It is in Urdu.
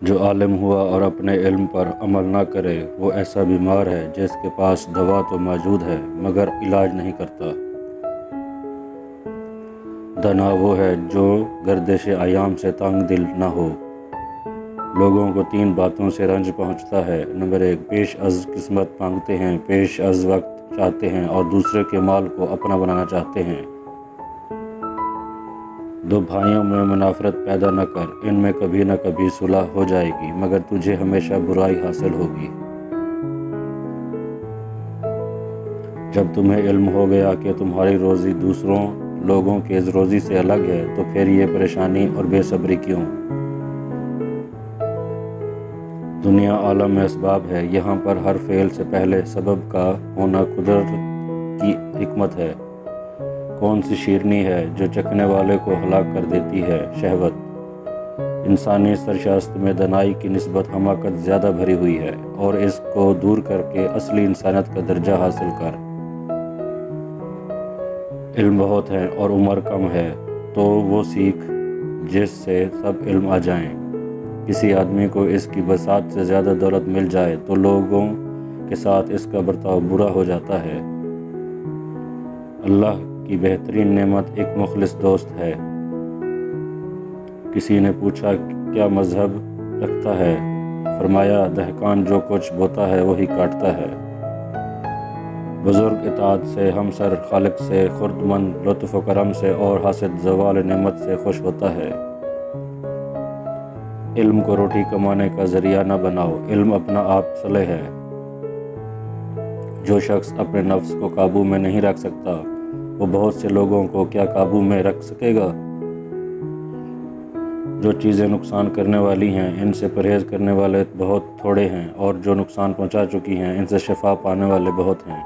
جو عالم ہوا اور اپنے علم پر عمل نہ کرے وہ ایسا بیمار ہے جس کے پاس دوا تو موجود ہے مگر علاج نہیں کرتا۔ دنا وہ ہے جو گردش ایام سے تنگ دل نہ ہو۔ لوگوں کو 3 باتوں سے رنج پہنچتا ہے۔ نمبر 1، پیش از قسمت مانگتے ہیں، پیش از وقت چاہتے ہیں اور دوسرے کے مال کو اپنا بنانا چاہتے ہیں۔ 2 بھائیوں میں منافرت پیدا نہ کر، ان میں کبھی نہ کبھی صلح ہو جائے گی مگر تجھے ہمیشہ برائی حاصل ہوگی۔ جب تمہیں علم ہو گیا کہ تمہاری روزی دوسروں لوگوں کے روزی سے الگ ہے تو پھر یہ پریشانی اور بے صبری کیوں؟ دنیا عالم اسباب ہے، یہاں پر ہر فعل سے پہلے سبب کا ہونا قدرت کی حکمت ہے۔ کون سی شیرنی ہے جو چکھنے والے کو ہلاک کر دیتی ہے؟ شہوت۔ انسانی سرشاست میں دنائی کی نسبت حماقت زیادہ بھری ہوئی ہے، اور اس کو دور کر کے اصلی انسانیت کا درجہ حاصل کر۔ علم بہت ہے اور عمر کم ہے تو وہ سیکھ جس سے سب علم آ جائیں۔ کسی آدمی کو اس کی بساط سے زیادہ دولت مل جائے تو لوگوں کے ساتھ اس کا برتاؤ برا ہو جاتا ہے۔ اللہ کی بہترین نعمت ایک مخلص دوست ہے۔ کسی نے پوچھا کیا مذہب رکھتا ہے؟ فرمایا دہقان جو کچھ بوتا ہے وہی کاٹتا ہے۔ بزرگ اطاعت سے، ہمسر خالق سے، خردمند لطف و کرم سے اور حاسد زوال نعمت سے خوش ہوتا ہے۔ علم کو روٹی کمانے کا ذریعہ نہ بناؤ، علم اپنا آپ صلح ہے۔ جو شخص اپنے نفس کو قابو میں نہیں رکھ سکتا وہ بہت سے لوگوں کو کیا قابو میں رکھ سکے گا؟ جو چیزیں نقصان کرنے والی ہیں ان سے پرہیز کرنے والے بہت تھوڑے ہیں، اور جو نقصان پہنچا چکی ہیں ان سے شفا پانے والے بہت ہیں۔